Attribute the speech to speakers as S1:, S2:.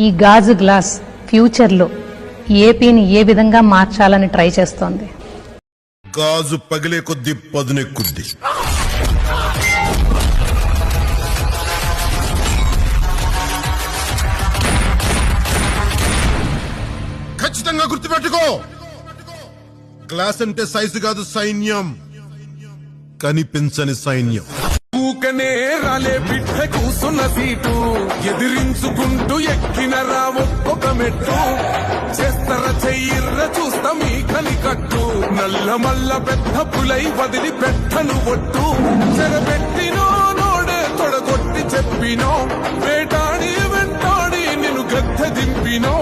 S1: ఈ గాజు గ్లాస్ ఫ్యూచర్లో ఏపీని ఏ విధంగా మార్చాలని ట్రై చేస్తోంది.
S2: గాజు పగిలే కొద్ది పదునెక్కుద్ది. ఖచ్చితంగా గుర్తుపెట్టుకో, గ్లాస్ అంటే సైజు కాదు, సైన్యం, కనిపించని సైన్యం.
S3: ఊకనే రాలే బిడ్డ కూసున్న సీటు ఎదిరించుకుంటూ ఎక్కిన రావు ఒక్కొక్క మెట్టు చేస్తర చెయ్యిర్ర చూస్తా మీ కనికట్టు నల్ల మల్ల పెద్ద పులై వదిలి పెట్టను ఒట్టు చెరబెట్టినో నోడే తొడగొట్టి చెప్పినో వేటాడి వెంటాడి నిన్ను గద్దె దింపినో